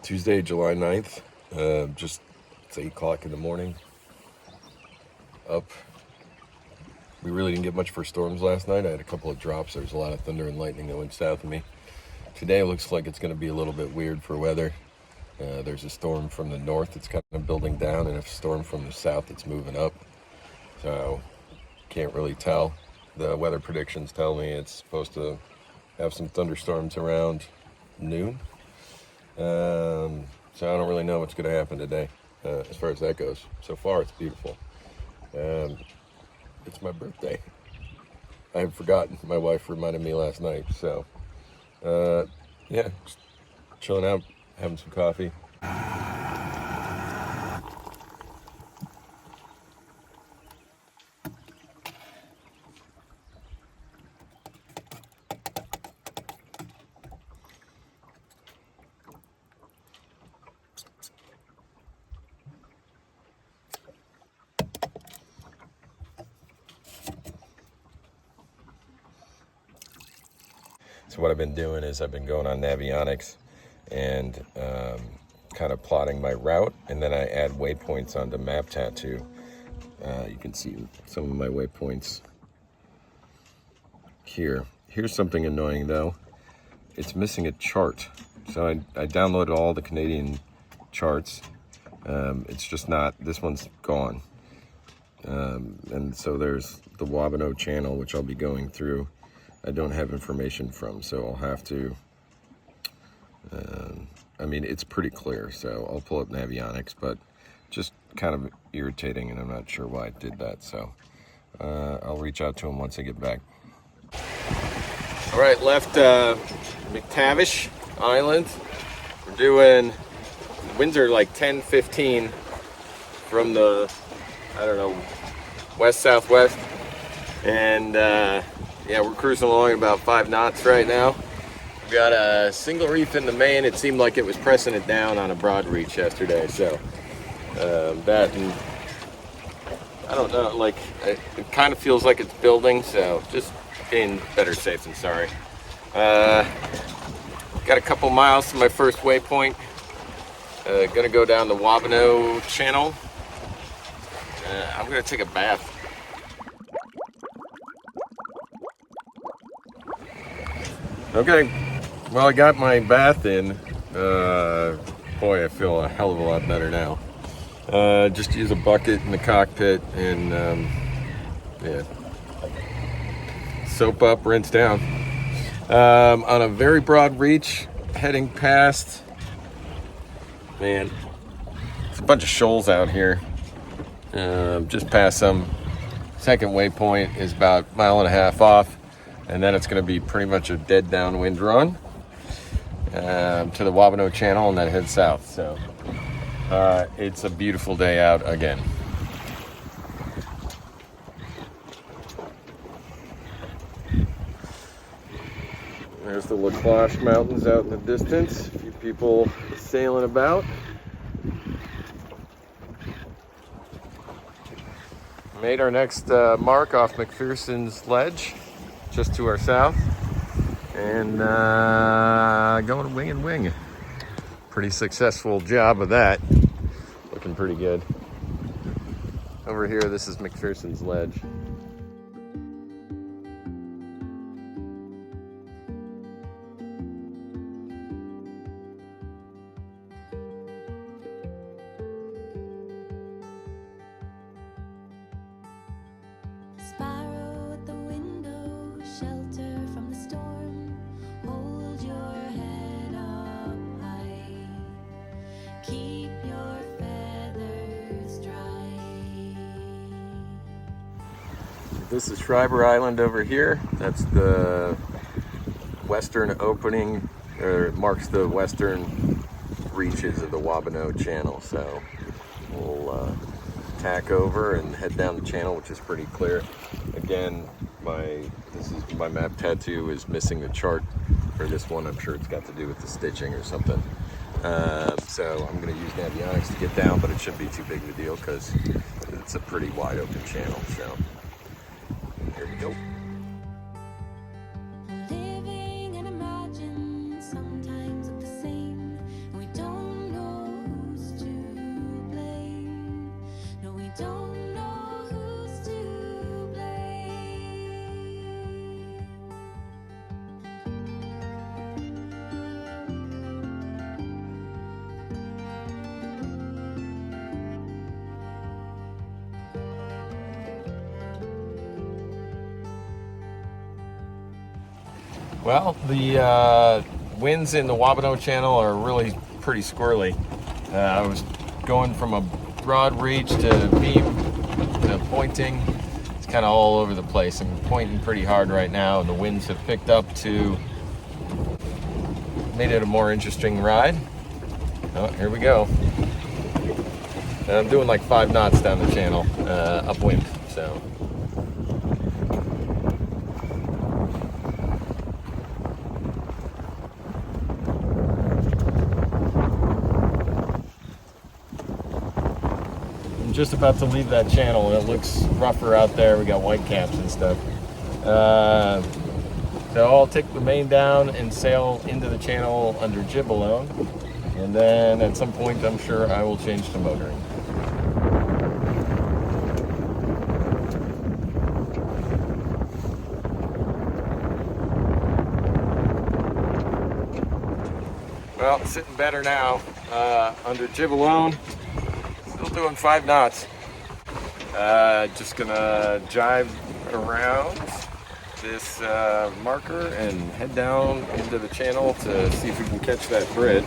Tuesday, July 9th, just it's 8 o'clock in the morning, up. We really didn't get much for storms last night. I had a couple of drops. There was a lot of thunder and lightning that went south of me. Today it looks like it's going to be a little bit weird for weather. There's a storm from the north that's kind of building down, and a storm from the south that's moving up. So can't really tell. The weather predictions tell me it's supposed to have some thunderstorms around noon. So I don't really know what's going to happen today as far as that goes. So far, it's beautiful. It's my birthday. I had forgotten. My wife reminded me last night. So, yeah, just chilling out, having some coffee. So what I've been doing is I've been going on Navionics and kind of plotting my route, and then I add waypoints onto Map Tattoo. You can see some of my waypoints here. Here's something annoying though. It's missing a chart. So I downloaded all the Canadian charts. It's just not, this one's gone. And so there's the Wabano Channel, which I'll be going through. I don't have information from, so I'll have to, I mean, it's pretty clear, so I'll pull up Navionics, but just kind of irritating, and I'm not sure why I did that, so I'll reach out to him once I get back. All right, left McTavish Island. We're doing, winds are like 10-15 from the, I don't know, west-southwest, and yeah, we're cruising along at about 5 knots right now. We've got a single reef in the main. It seemed like it was pressing it down on a broad reach yesterday. So that, and I don't know, like it kind of feels like it's building. So just being better safe than sorry. Got a couple miles to my first waypoint. Gonna go down the Wabano Channel. I'm gonna take a bath. Okay, well, I got my bath in. Boy, I feel a hell of a lot better now. Just use a bucket in the cockpit and yeah, soap up, rinse down. On a very broad reach, heading past, man, it's a bunch of shoals out here. Just past some. Second waypoint is about a mile and a half off. And then it's going to be pretty much a dead downwind run to the Wabano Channel, and then head south. So it's a beautiful day out again. There's the La Cloche Mountains out in the distance. A few people sailing about. Made our next mark off McPherson's Ledge, just to our south, and going wing and wing. Pretty successful job of that. Looking pretty good. Over here, this is McPherson's Ledge. This is Heywood Island over here. That's the western opening, or it marks the western reaches of the Wabano Channel. So we'll tack over and head down the channel, which is pretty clear. Again, my map tattoo is missing the chart for this one. I'm sure it's got to do with the stitching or something. So I'm going to use Navionics to get down, but it shouldn't be too big of a deal because it's a pretty wide open channel, so here we go. Living and imagine sometimes look the same, and we don't know who's to blame. No, we don't know who's to blame. Well, the winds in the Wabano Channel are really pretty squirrely. I was going from a broad reach to beam to pointing. It's kind of all over the place. I'm pointing pretty hard right now, and the winds have picked up to made it a more interesting ride. Oh, here we go. And I'm doing like 5 knots down the channel, upwind, so. Just about to leave that channel, and it looks rougher out there. We got white caps and stuff. So I'll take the main down and sail into the channel under jib alone, and then at some point I'm sure I will change to motoring. Well, sitting better now under jib alone. Still doing 5 knots. Just gonna jive around this marker and head down into the channel to see if we can catch that bridge.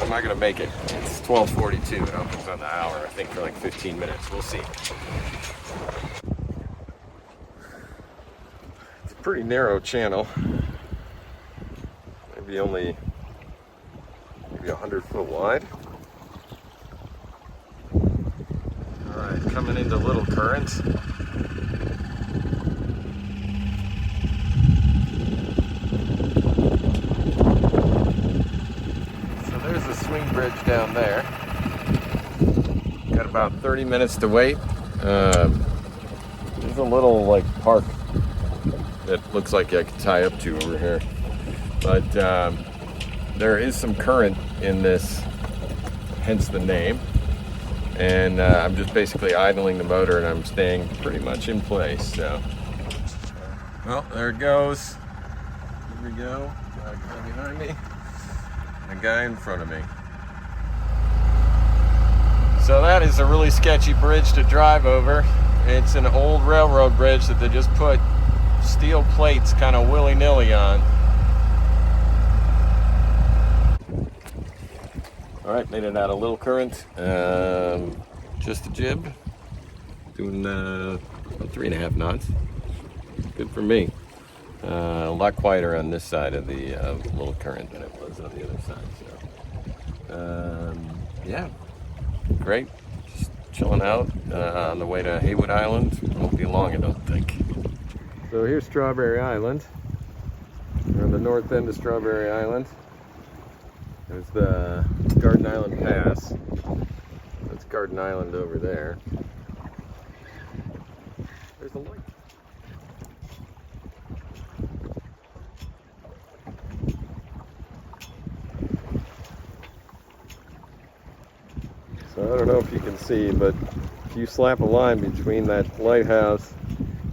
I'm not gonna make it. It's 12:42. It opens on the hour, I think, for like 15 minutes. We'll see. It's a pretty narrow channel. Maybe only 100 foot wide. Coming into little currents. So there's the swing bridge down there. Got about 30 minutes to wait. There's a little like park that looks like I could tie up to over here. But there is some current in this, hence the name. And I'm just basically idling the motor, and I'm staying pretty much in place. So, well, there it goes. Here we go. Got a guy behind me, and a guy in front of me. So that is a really sketchy bridge to drive over. It's an old railroad bridge that they just put steel plates kind of willy-nilly on. All right, made it out of little current. Just a jib, doing about 3.5 knots. Good for me. A lot quieter on this side of the little current than it was on the other side. So, yeah, great. Just chilling out on the way to Heywood Island. Won't be long, I don't think. So here's Strawberry Island. We're on the north end of Strawberry Island. There's the Garden Island Pass. That's Garden Island over there. There's a light. So I don't know if you can see, but if you slap a line between that lighthouse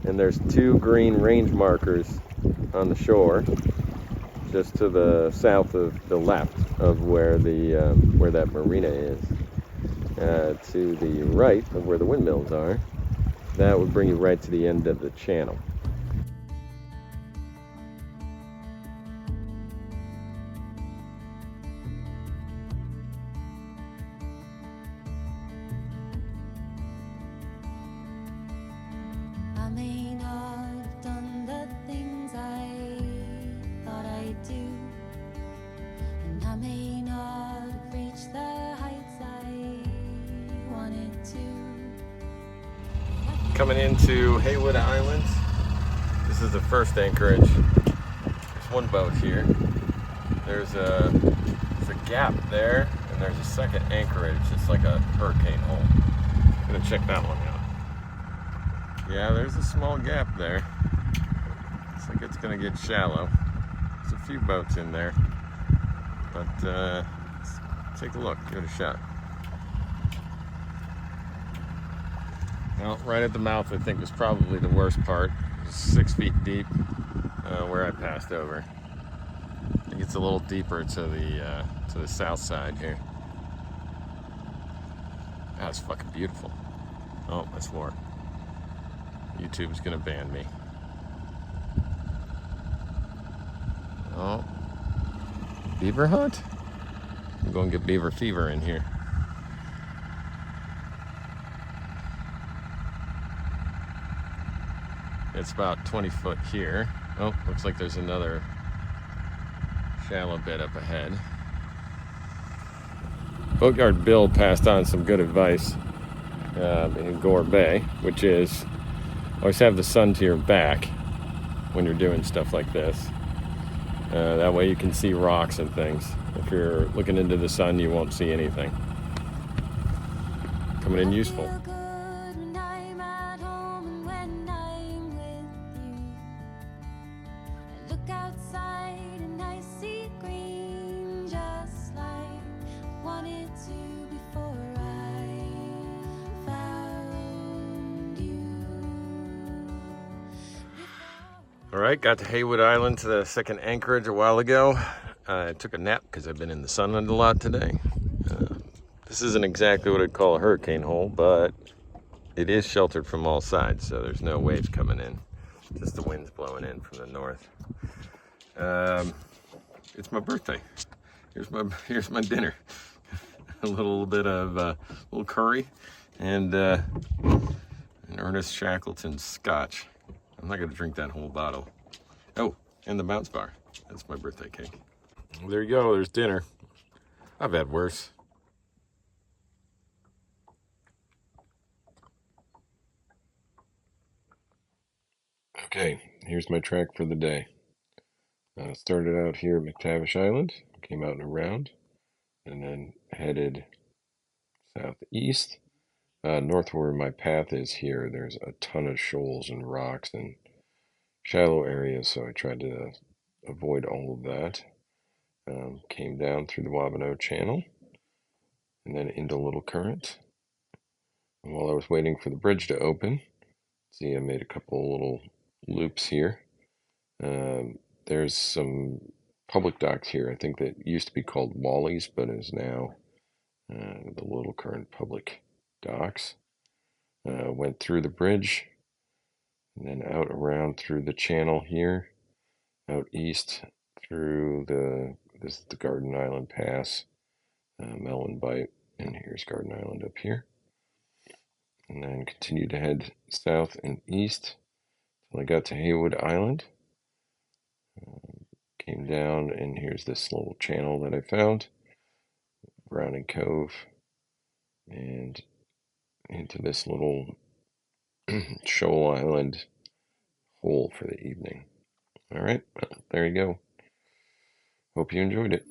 and there's 2 green range markers on the shore, just to the south of the left of where the where that marina is, to the right of where the windmills are, that would bring you right to the end of the channel. I may not have done the things I thought I'd do, and I may not have reached the heights I wanted to. Coming into Heywood Island. This is the first anchorage. There's one boat here. There's a gap there, and there's a second anchorage. It's like a hurricane hole. gonna check that one out. Yeah, there's a small gap there. Looks like it's gonna get shallow. There's a few boats in there, but let's take a look, give it a shot. Well, right at the mouth, I think, was probably the worst part. It was 6 feet deep where I passed over. I think it's a little deeper to the south side here. That's fucking beautiful. Oh, that's more. YouTube's gonna ban me. Oh, beaver hunt? I'm going to get beaver fever in here. It's about 20 foot here. Oh, looks like there's another shallow bit up ahead. Boatyard Bill passed on some good advice in Gore Bay, which is always have the sun to your back when you're doing stuff like this. That way you can see rocks and things. If you're looking into the sun, you won't see anything. Coming in useful. All right, got to Heywood Island, to the second anchorage a while ago. I took a nap because I've been in the sun a lot today. This isn't exactly what I'd call a hurricane hole, but it is sheltered from all sides, so there's no waves coming in. Just the wind's blowing in from the north. It's my birthday. Here's my dinner. A little bit of little curry and an Ernest Shackleton scotch. I'm not going to drink that whole bottle. Oh, and the bounce bar. That's my birthday cake. Well, there you go. There's dinner. I've had worse. Okay, here's my track for the day. Started out here at McTavish Island, came out and around, and then headed southeast. North where my path is here, there's a ton of shoals and rocks and shallow areas, so I tried to avoid all of that. Came down through the Wabano Channel and then into Little Current. And while I was waiting for the bridge to open, see, I made a couple little loops here. There's some public docks here, I think, that used to be called Wally's, but is now the Little Current Public Docks. Went through the bridge and then out around through the channel here, out east through this is the Garden Island Pass, Melon Bight, and here's Garden Island up here. And then continued to head south and east till I got to Heywood Island. Came down, and here's this little channel that I found, Browning Cove, and into this little shoal island hole for the evening. All right, well, there you go. Hope you enjoyed it.